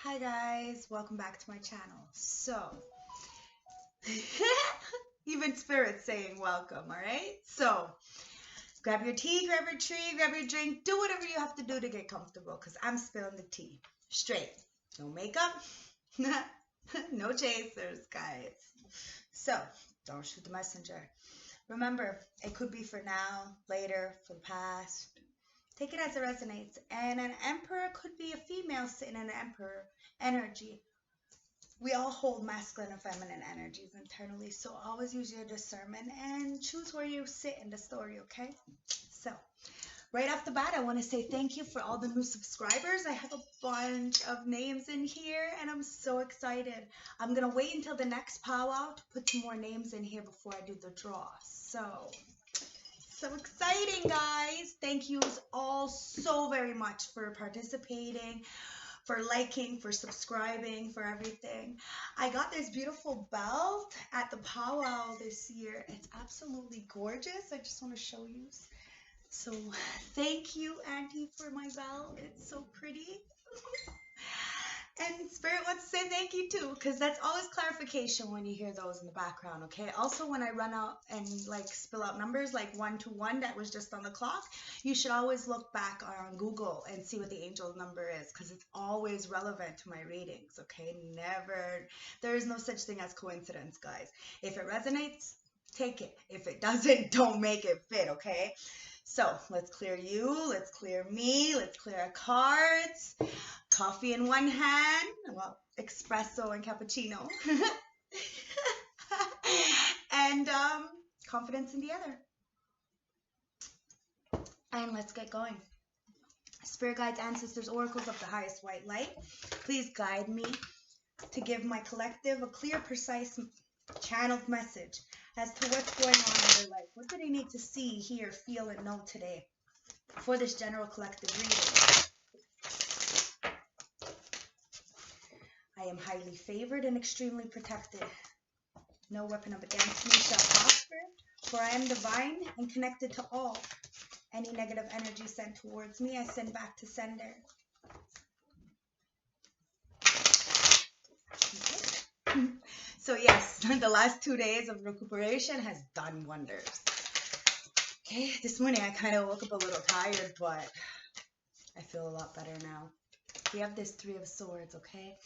Hi guys, welcome back to my channel. So, even spirit's saying welcome, alright? So, grab your tea, grab your tree, grab your drink, do whatever you have to do to get comfortable because I'm spilling the tea. Straight. No makeup, no chasers, guys. So, don't shoot the messenger. Remember, it could be for now, later, for the past. Take it as it resonates. And an emperor could be a female sitting in an emperor energy. We all hold masculine and feminine energies internally, so always use your discernment and choose where you sit in the story, okay? So, right off the bat, I want to say thank you for all the new subscribers. I have a bunch of names in here, and I'm so excited. I'm going to wait until the next powwow to put some more names in here before I do the draw. So exciting, guys. Thank you all so very much for participating, for liking, for subscribing, for everything. I got this beautiful belt at the powwow this year. It's absolutely gorgeous. I just want to show you. So thank you, Auntie, for my belt. It's so pretty. And Spirit wants to say thank you too, because that's always clarification when you hear those in the background, okay? Also, when I run out and like spill out numbers like 121 that was just on the clock, you should always look back on Google and see what the angel number is, because it's always relevant to my readings, okay? Never, there is no such thing as coincidence, guys. If it resonates, take it. If it doesn't, don't make it fit, okay? So let's clear you, let's clear me, let's clear our cards. Coffee in one hand, well, espresso and cappuccino, and confidence in the other. And let's get going. Spirit guides, ancestors, oracles of the highest white light, please guide me to give my collective a clear, precise, channeled message as to what's going on in their life. What do they need to see, hear, feel, and know today for this general collective reading? I am highly favored and extremely protected. No weapon up against me shall prosper, for I am divine and connected to all. Any negative energy sent towards me, I send back to sender. Okay. So yes, the last 2 days of recuperation has done wonders. Okay, this morning I kind of woke up a little tired, but I feel a lot better now. We have this 3 of Swords, okay?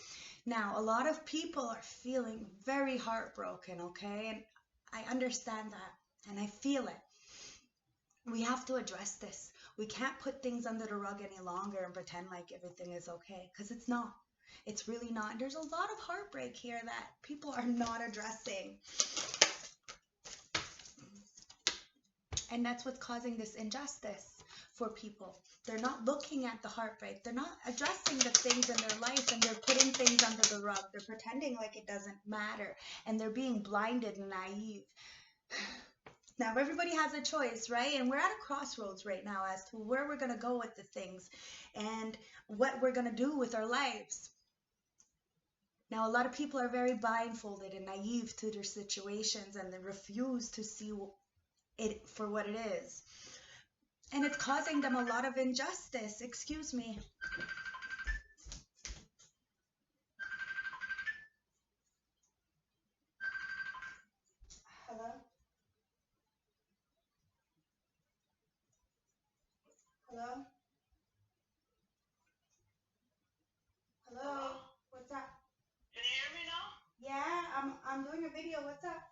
Now, a lot of people are feeling very heartbroken, okay? And I understand that, and I feel it. We have to address this. We can't put things under the rug any longer and pretend like everything is okay, because it's not. It's really not. There's a lot of heartbreak here that people are not addressing. And that's what's causing this injustice for people. They're not looking at the heartbreak. They're not addressing the things in their life, and they're putting things under the rug. They're pretending like it doesn't matter, and they're being blinded and naive. Now, everybody has a choice, right? And we're at a crossroads right now as to where we're going to go with the things and what we're going to do with our lives. Now, a lot of people are very blindfolded and naive to their situations, and they refuse to see it for what it is. And it's causing them a lot of injustice. Excuse me. Hello? Hello? Hello? What's up? Can you hear me now? Yeah, I'm doing a video. What's up?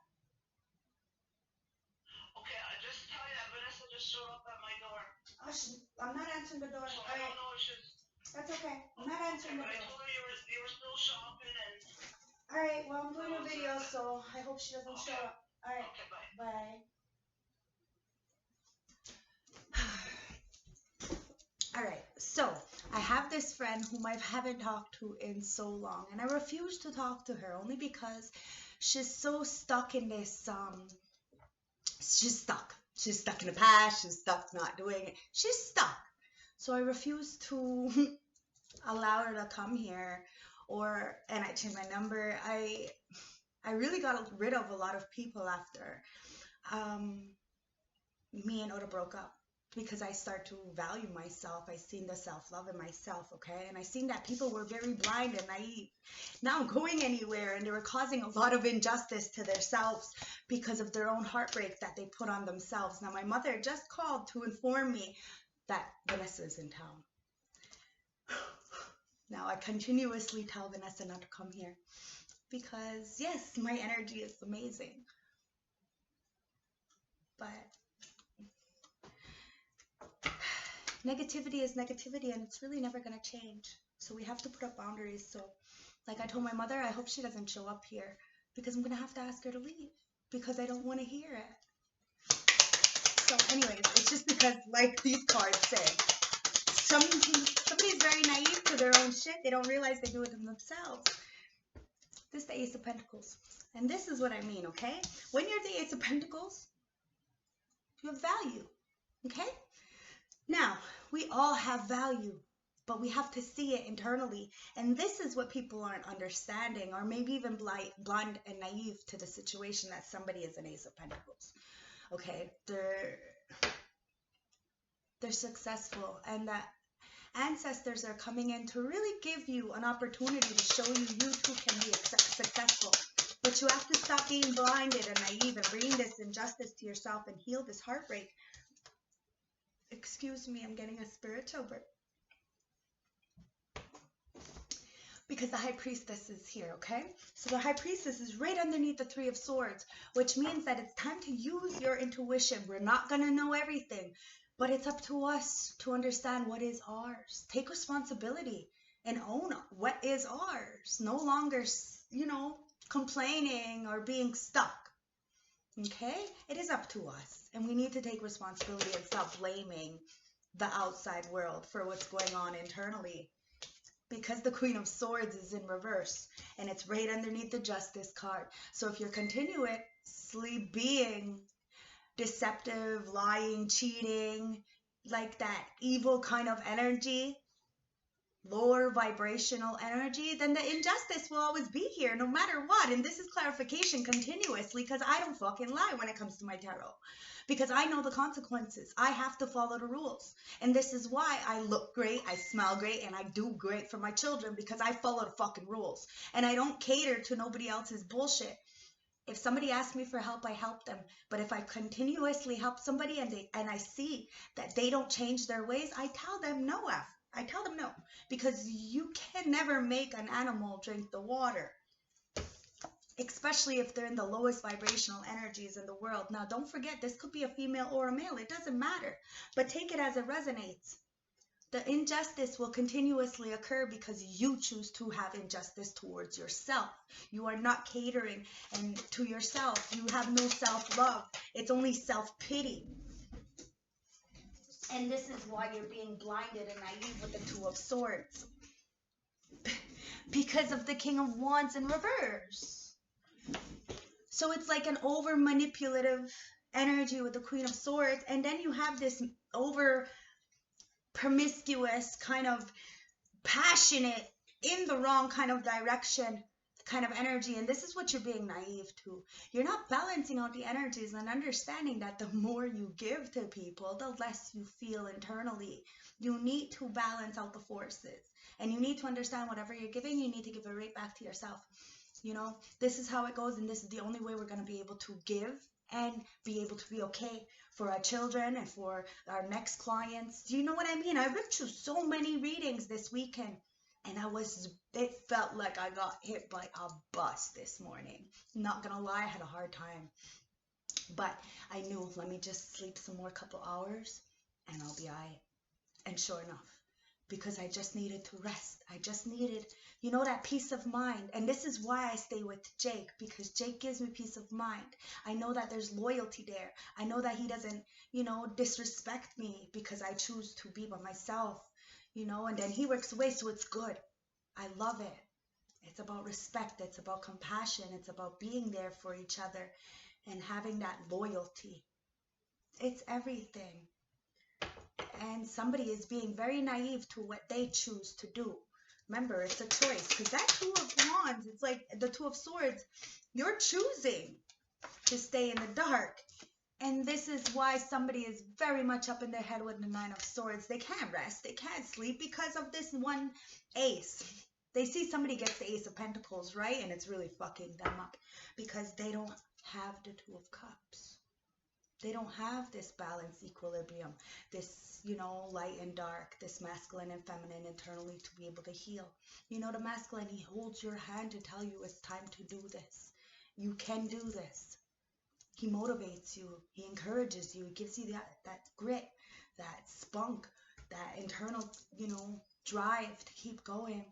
Okay, I just tell you that Vanessa just showed up at my door. I'm not answering the door. So All I right. don't know if she's... That's okay. I'm not answering the But I door. told her you were still shopping and... All right. Well, I'm doing a video, so I hope she doesn't show up. All right. Okay, bye. Bye. All right, so I have this friend whom I haven't talked to in so long, and I refuse to talk to her only because she's so stuck in this, she's stuck. She's stuck in the past, she's stuck not doing it. She's stuck. So I refuse to allow her to come here, and I changed my number. I really got rid of a lot of people after me and Oda broke up. because I start to value myself. I seen the self-love in myself, okay? And I seen that people were very blind and naive, not going anywhere, and they were causing a lot of injustice to themselves because of their own heartbreak that they put on themselves. Now, my mother just called to inform me that Vanessa is in town. Now, I continuously tell Vanessa not to come here because, yes, my energy is amazing. But negativity is negativity, and it's really never going to change. So we have to put up boundaries. So like I told my mother, I hope she doesn't show up here because I'm going to have to ask her to leave because I don't want to hear it. So anyways, it's just because, like these cards say, somebody's very naive to their own shit. They don't realize they do it to themselves. This is the Ace of Pentacles. And this is what I mean, okay? When you're the Ace of Pentacles, you have value, okay? Now, we all have value, but we have to see it internally. And this is what people aren't understanding, or maybe even blind and naive to the situation that somebody is an Ace of Pentacles. Okay, they're successful, and that ancestors are coming in to really give you an opportunity to show you too can be successful. But you have to stop being blinded and naive and bringing this injustice to yourself and heal this heartbreak. Excuse me, I'm getting a spiritual break. Because the High Priestess is here, okay? So the High Priestess is right underneath the Three of Swords, which means that it's time to use your intuition. We're not going to know everything, but it's up to us to understand what is ours. Take responsibility and own what is ours. No longer, complaining or being stuck. Okay? It is up to us. And we need to take responsibility and stop blaming the outside world for what's going on internally. Because the Queen of Swords is in reverse. And it's right underneath the Justice card. So if you're continuously being deceptive, lying, cheating, like that evil kind of energy, lower vibrational energy, then the injustice will always be here no matter what. And this is clarification continuously because I don't fucking lie when it comes to my tarot. Because I know the consequences. I have to follow the rules. And this is why I look great, I smell great, and I do great for my children because I follow the fucking rules. And I don't cater to nobody else's bullshit. If somebody asks me for help, I help them. But if I continuously help somebody and I see that they don't change their ways, I tell them no. I tell them no, because you can never make an animal drink the water, especially if they're in the lowest vibrational energies in the world. Now, don't forget, this could be a female or a male. It doesn't matter, but take it as it resonates. The injustice will continuously occur because you choose to have injustice towards yourself. You are not catering to yourself. You have no self-love. It's only self-pity. And this is why you're being blinded and naive with the Two of Swords. Because of the King of Wands in reverse. So it's like an over manipulative energy with the Queen of Swords. And then you have this over promiscuous kind of passionate in the wrong kind of direction kind of energy. And this is what you're being naive to. You're not balancing out the energies and understanding that the more you give to people, the less you feel internally. You need to balance out the forces, and you need to understand whatever you're giving, you need to give it right back to yourself. This is how it goes, and this is the only way we're going to be able to give and be able to be okay for our children and for our next clients. Do you know what I mean? I've been through so many readings this weekend, and it felt like I got hit by a bus this morning. Not gonna lie, I had a hard time. But I knew, let me just sleep some more couple hours and I'll be all right. And sure enough, because I just needed to rest. I just needed, that peace of mind. And this is why I stay with Jake, because Jake gives me peace of mind. I know that there's loyalty there. I know that he doesn't, disrespect me because I choose to be by myself. And then he works away, so it's good. I love it. It's about respect. It's about compassion. It's about being there for each other and having that loyalty. It's everything. And somebody is being very naive to what they choose to do. Remember, it's a choice. Because that Two of Wands, it's like the Two of Swords. You're choosing to stay in the dark. And this is why somebody is very much up in their head with the Nine of Swords. They can't rest. They can't sleep because of this one ace. They see somebody gets the Ace of Pentacles, right? And it's really fucking them up because they don't have the Two of Cups. They don't have this balance, equilibrium, this, you know, light and dark, this masculine and feminine internally to be able to heal. You know, the masculine, he holds your hand to tell you it's time to do this. You can do this. He motivates you. He encourages you. He gives you that grit, that spunk, that internal, you know, drive to keep going.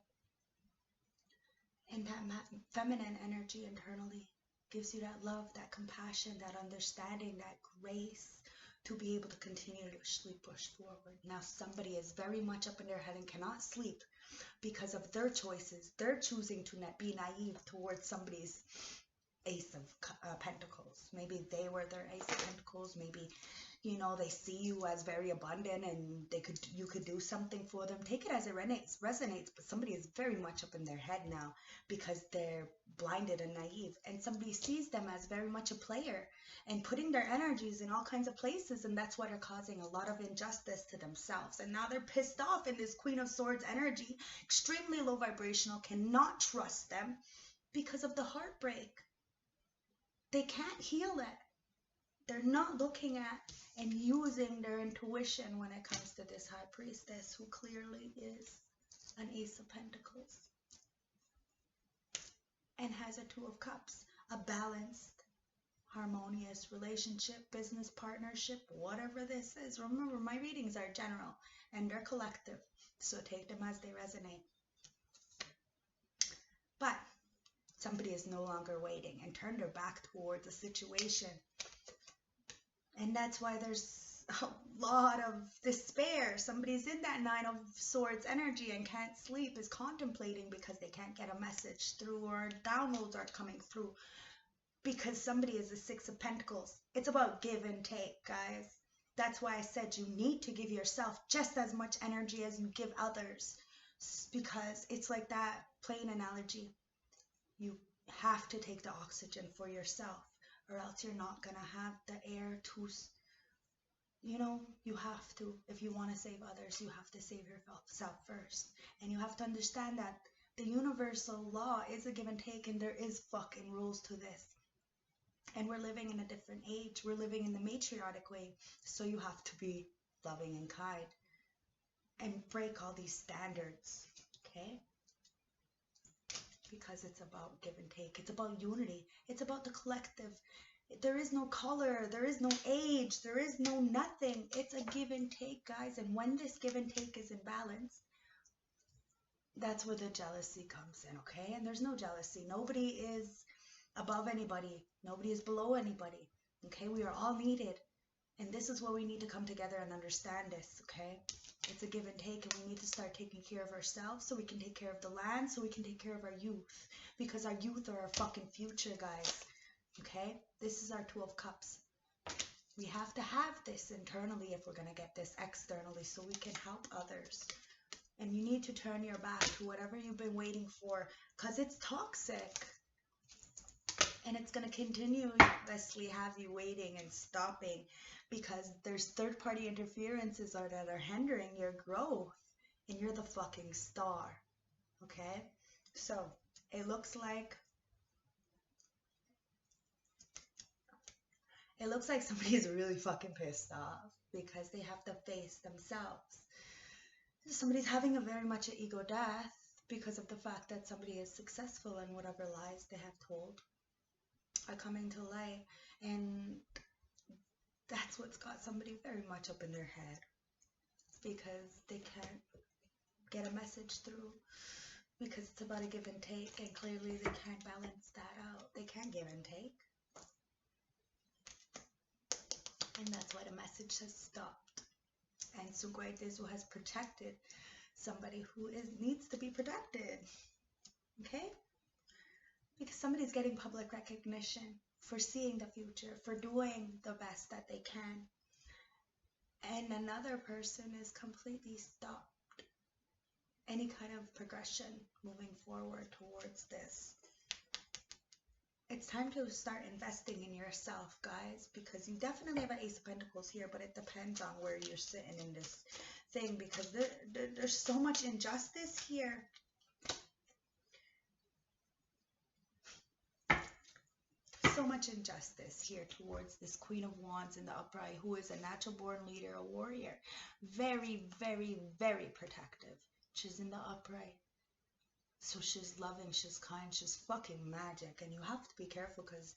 And that feminine energy internally gives you that love, that compassion, that understanding, that grace to be able to continuously push forward. Now somebody is very much up in their head and cannot sleep because of their choices. They're choosing to not be naive towards somebody's Ace of Pentacles. Maybe they were their Ace of Pentacles. Maybe, you know, they see you as very abundant and you could do something for them. Take it as it resonates, but somebody is very much up in their head now because they're blinded and naive, and somebody sees them as very much a player and putting their energies in all kinds of places, and that's why they're causing a lot of injustice to themselves. And now they're pissed off in this Queen of Swords energy, extremely low vibrational, cannot trust them because of the heartbreak. They can't heal it. They're not looking at and using their intuition when it comes to this High Priestess, who clearly is an Ace of Pentacles and has a Two of Cups, a balanced, harmonious relationship, business partnership, whatever this is. Remember, my readings are general and they're collective, so take them as they resonate. But somebody is no longer waiting and turned their back towards the situation. And that's why there's a lot of despair. Somebody's in that Nine of Swords energy and can't sleep, is contemplating because they can't get a message through, or downloads aren't coming through because somebody is the Six of Pentacles. It's about give and take, guys. That's why I said you need to give yourself just as much energy as you give others, because it's like that plane analogy. You have to take the oxygen for yourself, or else you're not going to have the air to, you know, you have to. If you want to save others, you have to save yourself first. And you have to understand that the universal law is a give and take, and there is fucking rules to this. And we're living in a different age. We're living in the matriarchic way. So you have to be loving and kind and break all these standards, okay? Because it's about give and take. It's about unity. It's about the collective. There is no color. There is no age. There is no nothing. It's a give and take, guys. And when this give and take is in balance, that's where the jealousy comes in, okay? And there's no jealousy. Nobody is above anybody. Nobody is below anybody, okay? We are all needed. And this is where we need to come together and understand this, okay? It's a give and take, and we need to start taking care of ourselves so we can take care of the land, so we can take care of our youth. Because our youth are our fucking future, guys. Okay? This is our Two of Cups. We have to have this internally if we're going to get this externally so we can help others. And you need to turn your back to whatever you've been waiting for, because it's toxic. And it's going to continuously have you waiting and stopping, because there's third-party interferences that are hindering your growth, and you're the fucking star, okay? So it looks like somebody is really fucking pissed off because they have to face themselves. Somebody's having a very much an ego death because of the fact that somebody is successful, and whatever lies they have told are coming to light. And that's what's got somebody very much up in their head, because they can't get a message through, because it's about a give and take, and clearly they can't balance that out. They can't give and take, and that's why the message has stopped. And Suguetesu has protected somebody who needs to be protected, okay? Because somebody's getting public recognition for seeing the future, for doing the best that they can. And another person is completely stopped any kind of progression moving forward towards this. it's time to start investing in yourself, guys, because you definitely have an Ace of Pentacles here, but it depends on where you're sitting in this thing, because there's so much injustice here. So much injustice here towards this Queen of Wands in the upright, who is a natural born leader, a warrior. Very, very, very protective. She's in the upright. So she's loving, she's kind, she's fucking magic. And you have to be careful because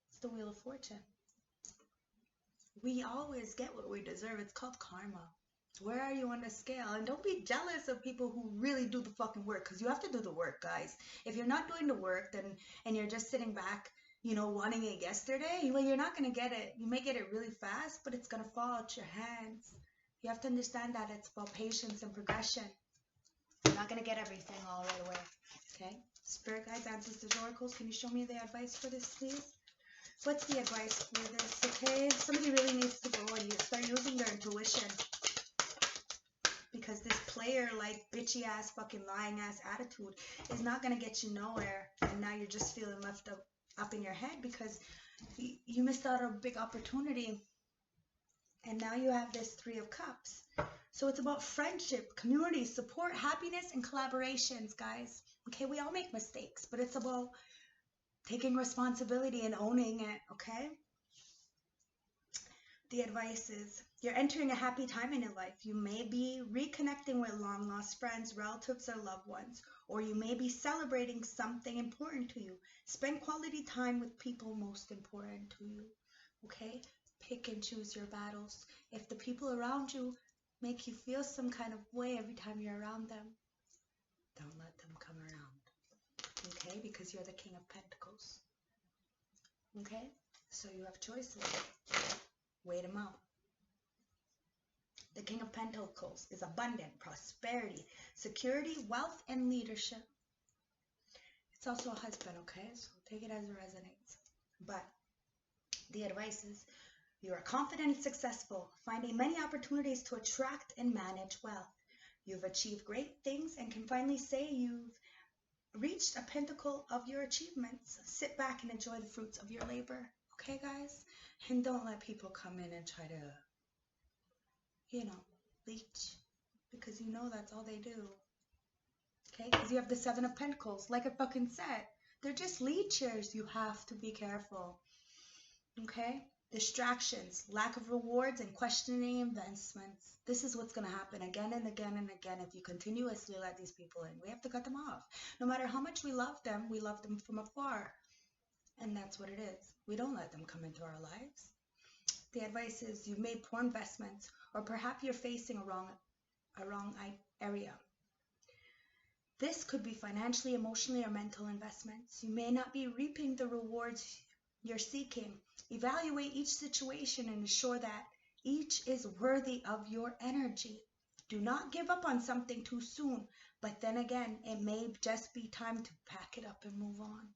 it's the Wheel of Fortune. We always get what we deserve. It's called karma. Where are you on the scale? And don't be jealous of people who really do the fucking work, because you have to do the work, guys. If you're not doing the work, then and you're just sitting back, you know, wanting it yesterday, well, you're not going to get it. You may get it really fast, but it's going to fall out your hands. You have to understand that it's about patience and progression. You're not going to get everything all right away, okay? Spirit guides, ancestors, oracles, can you show me the advice for this, please? What's the advice for this, okay? Somebody really needs to go and start using their intuition. Because this player, like, bitchy ass, fucking lying ass attitude is not going to get you nowhere. And now you're just feeling left up in your head because you missed out on a big opportunity. And now you have this 3 of Cups. So it's about friendship, community, support, happiness, and collaborations, guys. Okay, we all make mistakes, but it's about taking responsibility and owning it, okay? The advice is, you're entering a happy time in your life. You may be reconnecting with long-lost friends, relatives, or loved ones, or you may be celebrating something important to you. Spend quality time with people most important to you, okay? Pick and choose your battles. If the people around you make you feel some kind of way every time you're around them, don't let them come around, okay? Because you're the King of Pentacles, okay? So you have choices. Wait them out. The King of Pentacles is abundant, prosperity, security, wealth, and leadership. It's also a husband, okay? So take it as it resonates. But the advice is, you are confident and successful, finding many opportunities to attract and manage wealth. You've achieved great things and can finally say you've reached a pinnacle of your achievements. Sit back and enjoy the fruits of your labor. Okay, guys? And don't let people come in and try to, you know, leech. Because you know that's all they do. Okay? Because you have the 7 of Pentacles. Like I fucking said, they're just leechers. You have to be careful. Okay? Distractions, lack of rewards, and questioning investments. This is what's going to happen again and again and again if you continuously let these people in. We have to cut them off. No matter how much we love them from afar. And that's what it is. We don't let them come into our lives. The advice is, you've made poor investments, or perhaps you're facing a wrong area. This could be financially, emotionally, or mental investments. You may not be reaping the rewards you're seeking. Evaluate each situation and ensure that each is worthy of your energy. Do not give up on something too soon, but then again, it may just be time to pack it up and move on.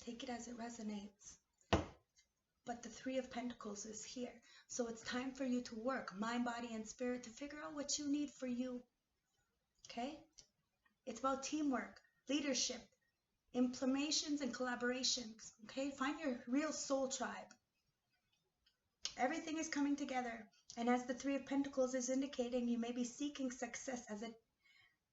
Take it as it resonates. But the 3 of Pentacles is here. So it's time for you to work, mind, body, and spirit, to figure out what you need for you. Okay? It's about teamwork, leadership, implementations, and collaborations. Okay? Find your real soul tribe. Everything is coming together. And as the 3 of Pentacles is indicating, you may be seeking success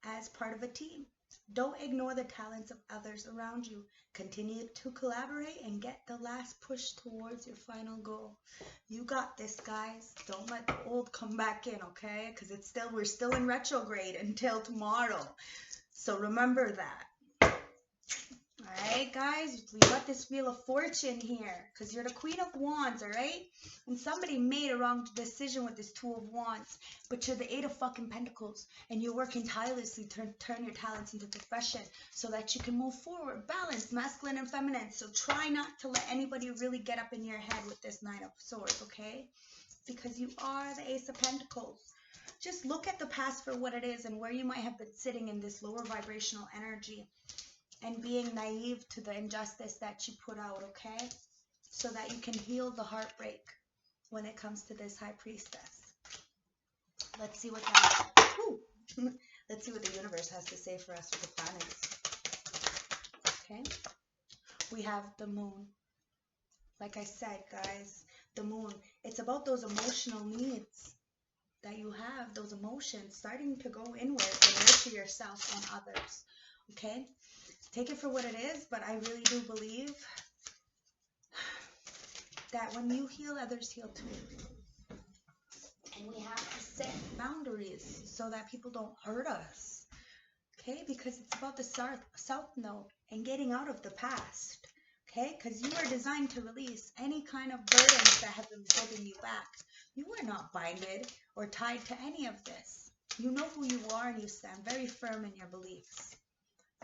as part of a team. Don't ignore the talents of others around you. Continue to collaborate and get the last push towards your final goal. You got this, guys. Don't let the old come back in, okay? Because we're still in retrograde until tomorrow. So remember that. Alright, guys, we got this Wheel of Fortune here because you're the Queen of Wands, alright? And somebody made a wrong decision with this 2 of Wands, but you're the 8 of fucking Pentacles, and you're working tirelessly to turn your talents into profession so that you can move forward, balance masculine and feminine. So try not to let anybody really get up in your head with this 9 of Swords, okay? Because you are the Ace of Pentacles. Just look at the past for what it is and where you might have been sitting in this lower vibrational energy and being naive to the injustice that you put out, okay? So that you can heal the heartbreak when it comes to this High Priestess. Let's see what Let's see what the universe has to say for us with the planets. okay? We have the moon. Like I said, guys, the moon, it's about those emotional needs that you have, those emotions starting to go inward and nurture yourself and others, okay? Take it for what it is, but I really do believe that when you heal, others heal too. And we have to set boundaries so that people don't hurt us, okay? Because it's about the South Node and getting out of the past, okay? Because you are designed to release any kind of burdens that have been holding you back. You are not binded or tied to any of this. You know who you are and you stand very firm in your beliefs,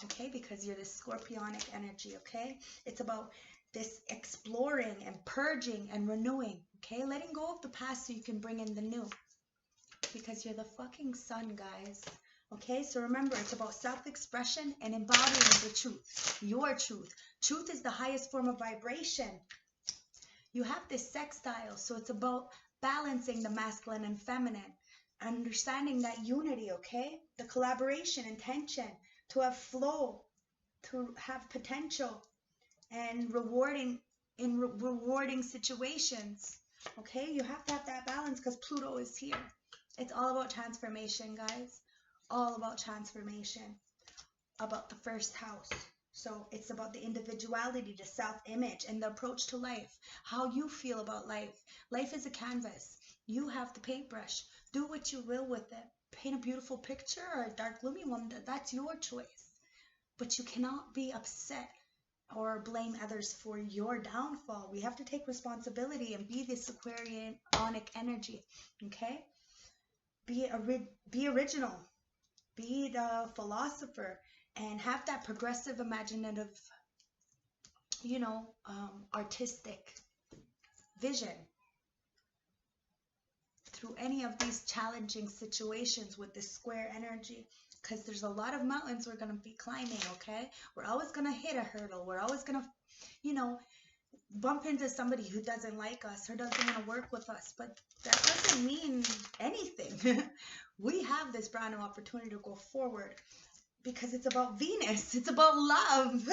okay? Because you're this scorpionic energy, okay? It's about this exploring and purging and renewing, okay? Letting go of the past so you can bring in the new. Because you're the fucking sun, guys. Okay, so remember, it's about self-expression and embodying the truth. Your truth. Truth is the highest form of vibration. You have this sextile, so it's about balancing the masculine and feminine. Understanding that unity, okay? The collaboration, intention, to have flow, to have potential, and rewarding situations. Okay, you have to have that balance because Pluto is here. It's all about transformation, guys. All about transformation. About the first house. So it's about the individuality, the self-image, and the approach to life. How you feel about life. Life is a canvas. You have the paintbrush. Do what you will with it. Paint a beautiful picture or a dark, gloomy one. That's your choice. But you cannot be upset or blame others for your downfall. We have to take responsibility and be this Aquarianic energy, okay? Be original. Be the philosopher and have that progressive, imaginative, artistic vision through any of these challenging situations with this square energy. Because there's a lot of mountains we're going to be climbing, okay? We're always going to hit a hurdle. We're always going to, bump into somebody who doesn't like us or doesn't want to work with us. But that doesn't mean anything. We have this brand new opportunity to go forward because it's about Venus. It's about love.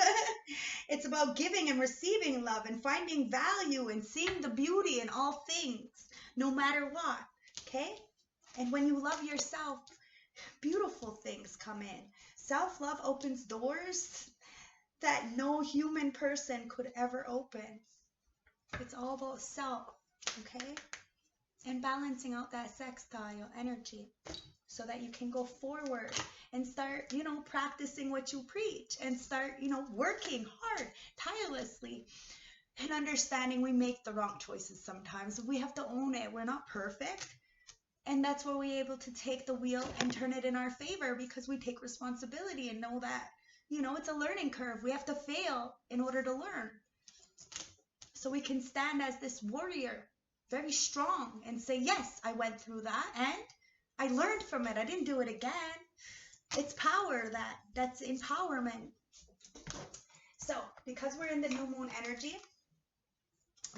It's about giving and receiving love and finding value and seeing the beauty in all things, no matter what, okay? And when you love yourself, beautiful things come in. Self-love opens doors that no human person could ever open. It's all about self, okay? And balancing out that sextile energy so that you can go forward and start, practicing what you preach and start, working hard, tirelessly, and understanding we make the wrong choices sometimes. We have to own it. We're not perfect. And that's where we're able to take the wheel and turn it in our favor because we take responsibility and know that, it's a learning curve. We have to fail in order to learn. So we can stand as this warrior, very strong, and say, yes, I went through that and I learned from it. I didn't do it again. It's power, that's empowerment. So because we're in the new moon energy,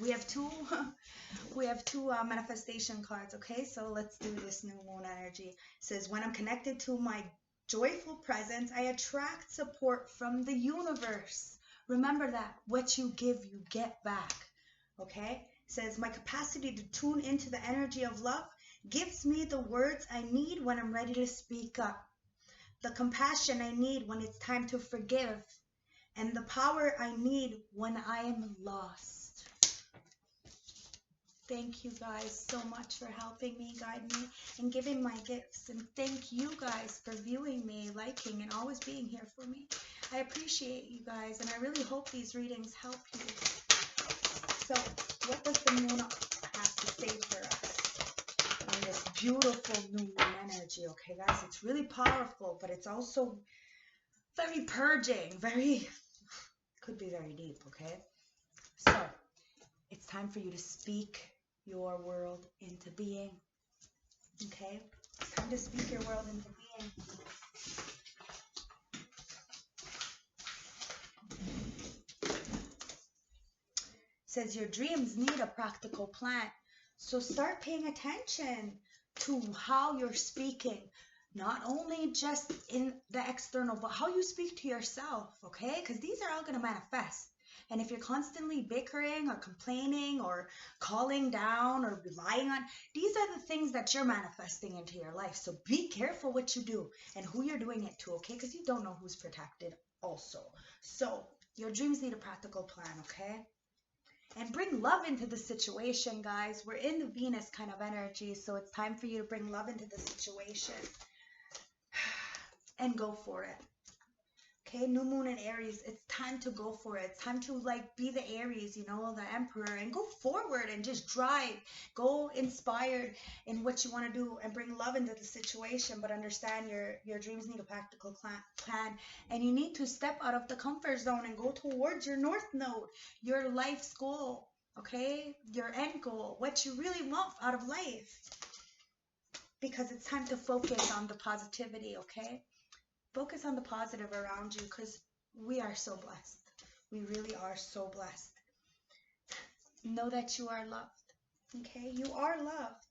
we have two manifestation cards, okay? So let's do this new moon energy. It says, when I'm connected to my joyful presence, I attract support from the universe. Remember that. What you give, you get back, okay? It says, my capacity to tune into the energy of love gives me the words I need when I'm ready to speak up, the compassion I need when it's time to forgive, and the power I need when I am lost. Thank you guys so much for helping me, guide me, and giving my gifts. And thank you guys for viewing me, liking, and always being here for me. I appreciate you guys, and I really hope these readings help you. So, what does the moon have to say for us in this beautiful new moon energy? Okay, guys, it's really powerful, but it's also very purging, could be very deep, okay? So, it's time for you to speak your world into being, okay? It's time to speak your world into being. It says your dreams need a practical plan. So start paying attention to how you're speaking. Not only just in the external, but how you speak to yourself, okay? Because these are all going to manifest. And if you're constantly bickering or complaining or calling down or relying on, these are the things that you're manifesting into your life. So be careful what you do and who you're doing it to, okay? Because you don't know who's protected also. So your dreams need a practical plan, okay? And bring love into the situation, guys. We're in the Venus kind of energy, so it's time for you to bring love into the situation. And go for it. Okay, new moon in Aries, it's time to go for it. It's time to like be the Aries, you know, the emperor, and go forward and just drive. Go inspired in what you want to do and bring love into the situation, but understand your dreams need a practical plan, and you need to step out of the comfort zone and go towards your north node, your life's goal, okay, your end goal, what you really want out of life, because it's time to focus on the positivity, okay? Focus on the positive around you, because we are so blessed. We really are so blessed. Know that you are loved. Okay? You are loved.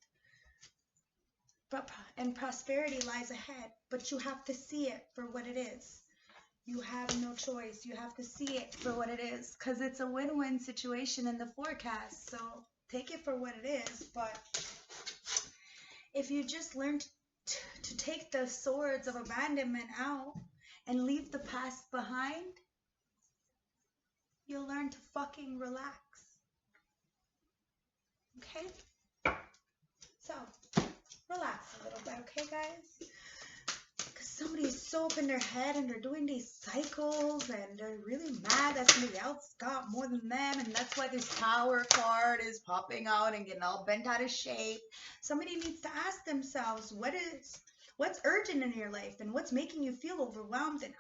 And prosperity lies ahead, but you have to see it for what it is. You have no choice. You have to see it for what it is, because it's a win-win situation in the forecast. So take it for what it is. But if you just learn to take the swords of abandonment out and leave the past behind, you'll learn to fucking relax. Okay? So, relax a little bit, okay, guys? Because somebody's so up in their head and they're doing these cycles and they're really mad that somebody else got more than them, and that's why this Tower card is popping out and getting all bent out of shape. Somebody needs to ask themselves, what's urgent in your life, and what's making you feel overwhelmed and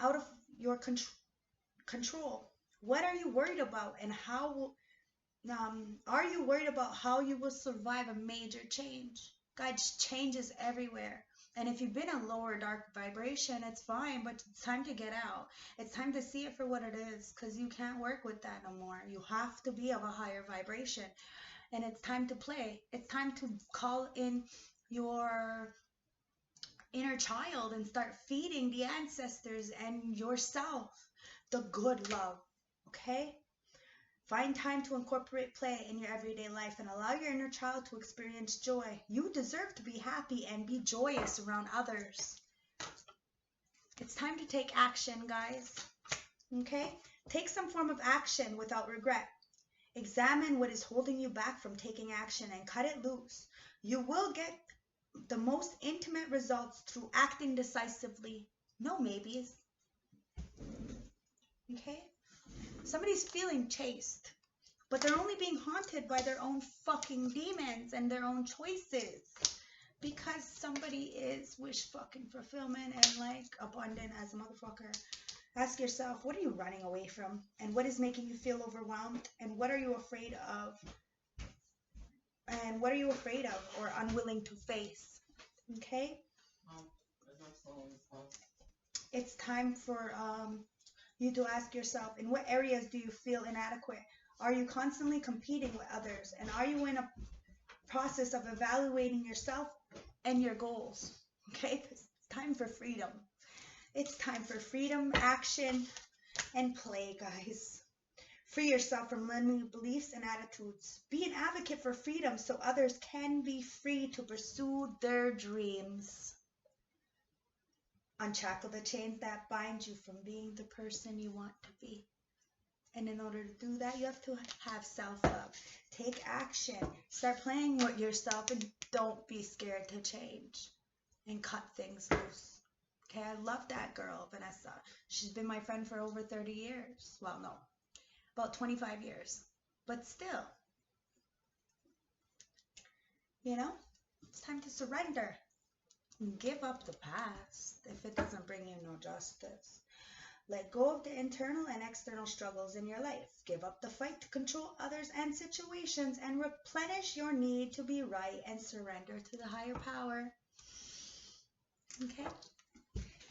out of your control? What are you worried about, and how are you worried about how you will survive a major change? Guys, change is everywhere. And if you've been a lower dark vibration, it's fine, but it's time to get out. It's time to see it for what it is, because you can't work with that no more. You have to be of a higher vibration. And it's time to play. It's time to call in your inner child and start feeding the ancestors and yourself the good love, okay? Find time to incorporate play in your everyday life and allow your inner child to experience joy. You deserve to be happy and be joyous around others. It's time to take action, guys, okay? Take some form of action without regret. Examine what is holding you back from taking action and cut it loose. You will get the most intimate results through acting decisively. No maybes. Okay? Somebody's feeling chased, but they're only being haunted by their own fucking demons and their own choices, because somebody is wish fucking fulfillment and like abundant as a motherfucker. Ask yourself, what are you running away from? And what is making you feel overwhelmed? And what are you afraid of? And what are you afraid of or unwilling to face? Okay? It's time for you to ask yourself, in what areas do you feel inadequate? Are you constantly competing with others? And are you in a process of evaluating yourself and your goals? Okay? It's time for freedom. It's time for freedom, action, and play, guys. Free yourself from limiting beliefs and attitudes. Be an advocate for freedom so others can be free to pursue their dreams. Unshackle the chains that bind you from being the person you want to be. And in order to do that, you have to have self-love. Take action. Start playing with yourself and don't be scared to change and cut things loose. Okay, I love that girl, Vanessa. She's been my friend for over 30 years. Well, no, about 25 years. But still, you know, it's time to surrender. Give up the past if it doesn't bring you no justice. Let go of the internal and external struggles in your life. Give up the fight to control others and situations, and replenish your need to be right and surrender to the higher power. Okay?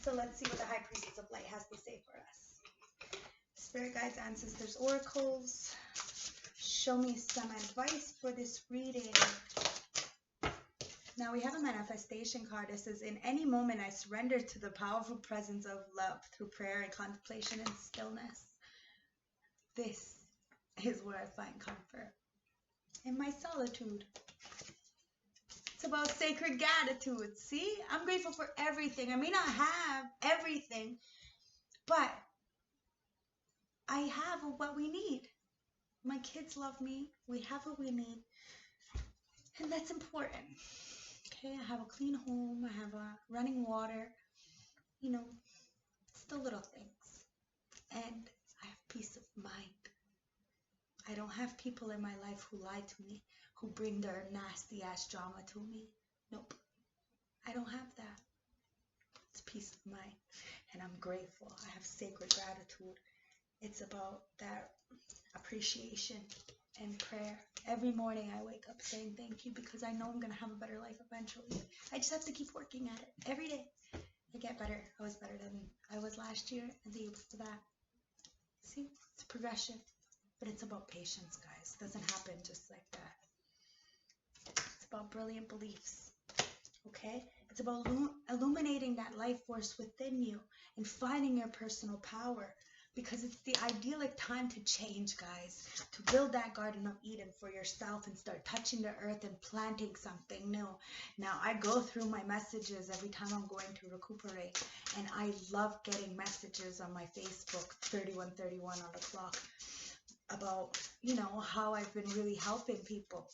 So let's see what the High Priestess of Light has to say for us. Spirit guides, ancestors, oracles, show me some advice for this reading. Now we have a manifestation card. It says, in any moment, I surrender to the powerful presence of love through prayer and contemplation and stillness. This is where I find comfort. In my solitude. It's about sacred gratitude. See, I'm grateful for everything. I may not have everything, but I have what we need. My kids love me. We have what we need. And that's important. Okay, I have a clean home. I have running water. You know, it's the little things. And I have peace of mind. I don't have people in my life who lie to me, who bring their nasty ass drama to me. Nope. I don't have that. It's peace of mind. And I'm grateful. I have sacred gratitude. It's about that appreciation and prayer. Every morning I wake up saying thank you because I know I'm going to have a better life eventually. I just have to keep working at it. Every day I get better. I was better than I was last year and the year before that. See, it's progression. But it's about patience, guys. It doesn't happen just like that. It's about brilliant beliefs. Okay? It's about illuminating that life force within you and finding your personal power. Because it's the idyllic time to change, guys. To build that Garden of Eden for yourself and start touching the earth and planting something new. Now, I go through my messages every time I'm going to recuperate. And I love getting messages on my Facebook, 3131 on the clock, about, you know, how I've been really helping people.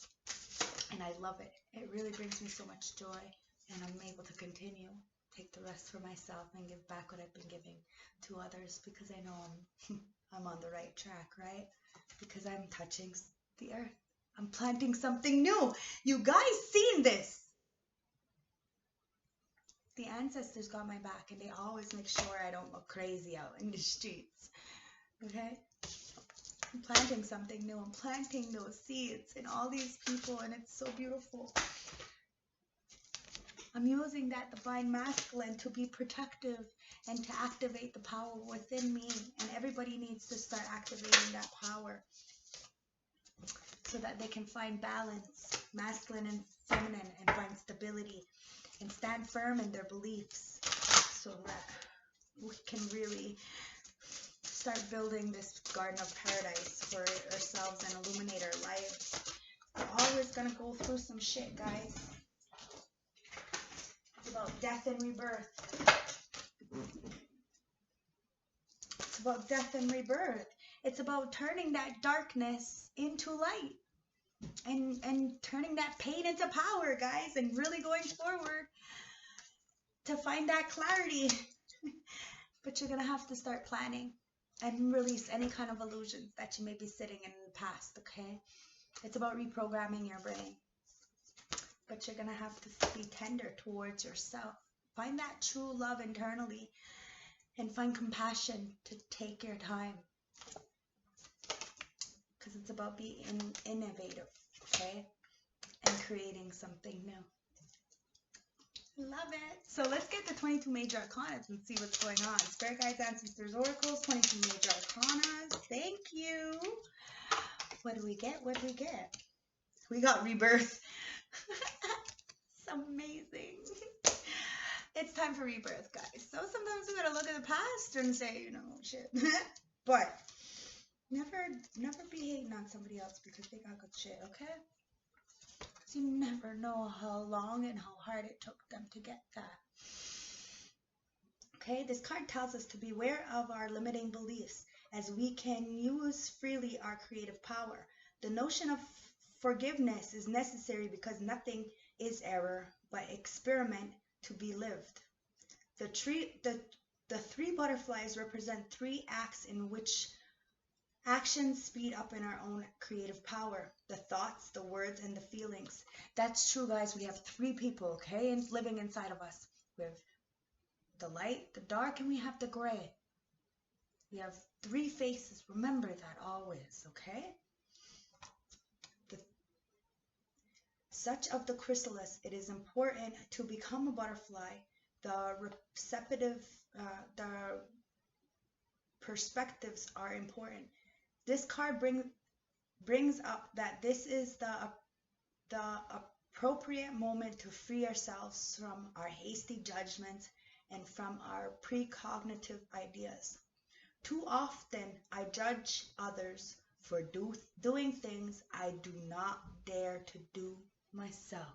And I love it. It really brings me so much joy. And I'm able to continue. Take the rest for myself and give back what I've been giving to others because I know I'm on the right track, right? Because I'm touching the earth. I'm planting something new. You guys seen this? The ancestors got my back and they always make sure I don't look crazy out in the streets. Okay? I'm planting something new. I'm planting those seeds in all these people and it's so beautiful. I'm using that divine masculine to be protective and to activate the power within me. And everybody needs to start activating that power so that they can find balance, masculine and feminine, and find stability and stand firm in their beliefs so that we can really start building this garden of paradise for ourselves and illuminate our lives. We're always going to go through some shit, guys. About death and rebirth. It's about death and rebirth. It's about turning that darkness into light and turning that pain into power, guys, and really going forward to find that clarity. But you're going to have to start planning and release any kind of illusions that you may be sitting in the past, okay? It's about reprogramming your brain. But you're going to have to be tender towards yourself. Find that true love internally and find compassion to take your time. Because it's about being innovative, okay? And creating something new. Love it. So let's get the 22 major arcanas and see what's going on. Spirit guides, ancestors, oracles, 22 major arcanas. Thank you. What do we get? What do we get? We got rebirth. It's amazing. It's time for rebirth, guys. So sometimes we gotta look at the past and say, you know, shit. But never be hating on somebody else because they got good shit, okay? Because you never know how long and how hard it took them to get that. Okay, this card tells us to beware of our limiting beliefs as we can use freely our creative power. The notion of forgiveness is necessary because nothing is error but experiment to be lived. The three butterflies represent 3 acts in which actions speed up in our own creative power. The thoughts, the words, and the feelings. That's true, guys. We have 3 people, okay, and living inside of us. We have the light, the dark, and we have the gray. We have 3 faces. Remember that always, okay? Such of the chrysalis, it is important to become a butterfly. The perspectives are important. This card brings up that this is the appropriate moment to free ourselves from our hasty judgments and from our precognitive ideas. Too often, I judge others for doing things I do not dare to do myself.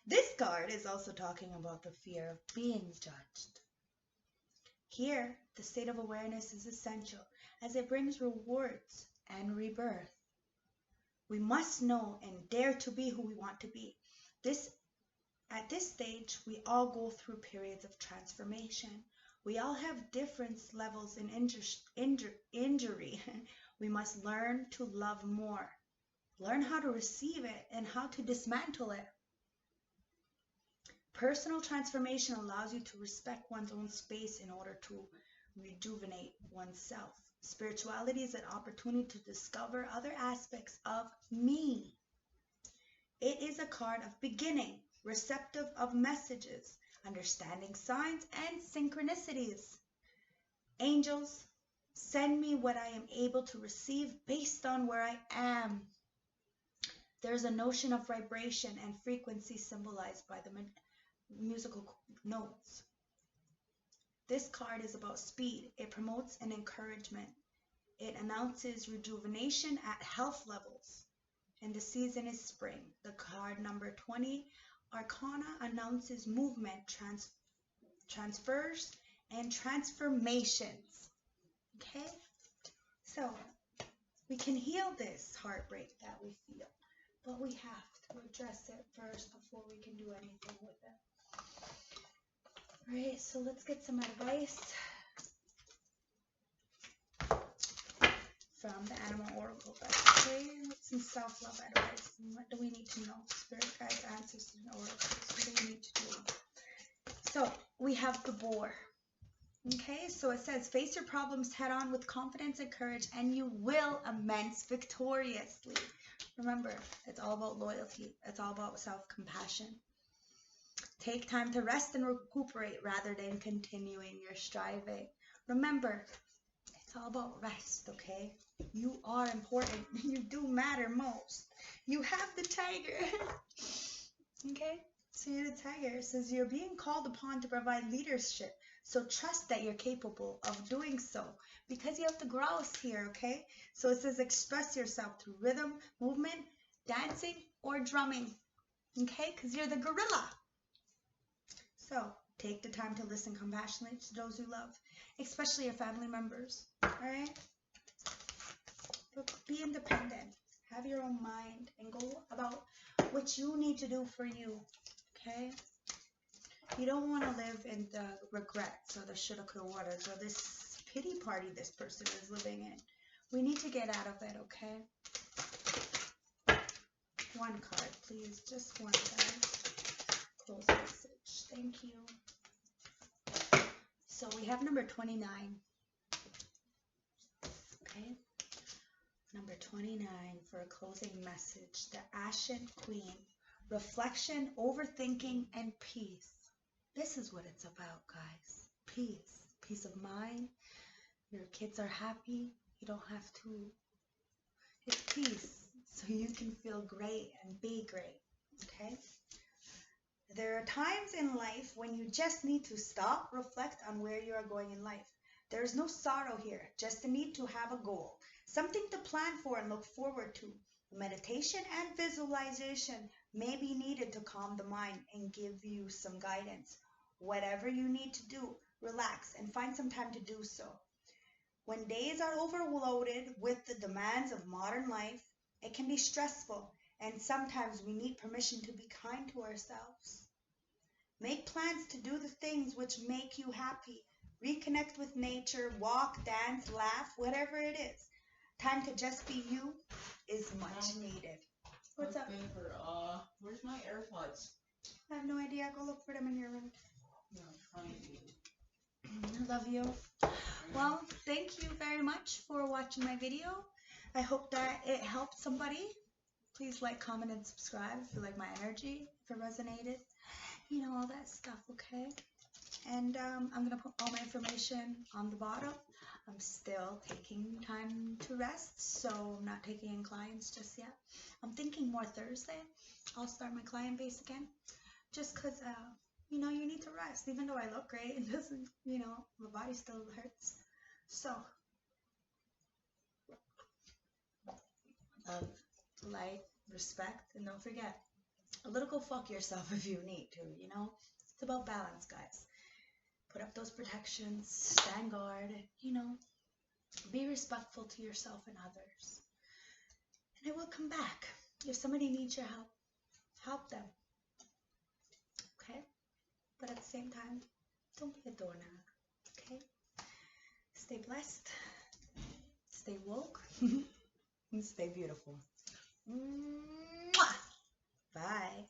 This card is also talking about the fear of being judged. Here, the state of awareness is essential as it brings rewards and rebirth. We must know and dare to be who we want to be. At this stage, we all go through periods of transformation. We all have different levels in injury. We must learn to love more, learn how to receive it and how to dismantle it. Personal transformation allows you to respect one's own space in order to rejuvenate oneself. Spirituality is an opportunity to discover other aspects of me. It is a card of beginning, receptive of messages, understanding signs and synchronicities. Angels, send me what I am able to receive based on where I am. There's a notion of vibration and frequency symbolized by the musical notes. This card is about speed. It promotes an encouragement. It announces rejuvenation at health levels. And the season is spring. The card number 20, Arcana, announces movement, transfers, and transformations. Okay? So, we can heal this heartbreak that we feel. But we have to address it first before we can do anything with it. Alright, so let's get some advice from the Animal Oracle deck. Okay, what's some self-love advice? And what do we need to know? Spirit guides, ancestors, and oracles. What do we need to do? So, we have the boar. Okay, so it says, face your problems head on with confidence and courage, and you will amend victoriously. Remember, it's all about loyalty. It's all about self-compassion. Take time to rest and recuperate rather than continuing your striving. Remember, it's all about rest, okay? You are important. You do matter most. You have the tiger. Okay? So you're the tiger. It says you're being called upon to provide leadership. So trust that you're capable of doing so. Because you have the grouse here, okay? So it says express yourself through rhythm, movement, dancing, or drumming. Okay? Because you're the gorilla. So, take the time to listen compassionately to those you love, especially your family members, alright? But be independent, have your own mind, and go about what you need to do for you, okay? You don't want to live in the regrets or the shoulda, coulda, woulda, or this pity party this person is living in. We need to get out of it, okay? One card, please, just one, guys. Close message. Thank you. So we have number 29. Okay. Number 29 for a closing message. The Ashen Queen. Reflection, overthinking, and peace. This is what it's about, guys. Peace. Peace of mind. Your kids are happy. You don't have to. It's peace. So you can feel great and be great. Okay? There are times in life when you just need to stop, reflect on where you are going in life. There is no sorrow here, just a need to have a goal, something to plan for and look forward to. Meditation and visualization may be needed to calm the mind and give you some guidance. Whatever you need to do, relax and find some time to do so. When days are overloaded with the demands of modern life, it can be stressful, and sometimes we need permission to be kind to ourselves. Make plans to do the things which make you happy. Reconnect with nature, walk, dance, laugh, whatever it is. Time to just be you is much needed. What's up? Where's my AirPods? I have no idea. Go look for them in your room. No, I'm trying to. I love you. Well, thank you very much for watching my video. I hope that it helped somebody. Please like, comment, and subscribe if you like my energy, if it resonated. You know, all that stuff, okay? And I'm going to put all my information on the bottom I'm still taking time to rest, so I'm not taking in clients just yet. I'm thinking more Thursday. I'll start my client base again, just because, you know, you need to rest. Even though I look great, it doesn't, you know, my body still hurts. So, love, light, respect, and don't forget, a little go fuck yourself if you need to, you know? It's about balance, guys. Put up those protections, stand guard, you know, be respectful to yourself and others. And it will come back. If somebody needs your help, help them. Okay? But at the same time, don't be a doorknob. Okay? Stay blessed, stay woke, and stay beautiful. Mwah! Bye.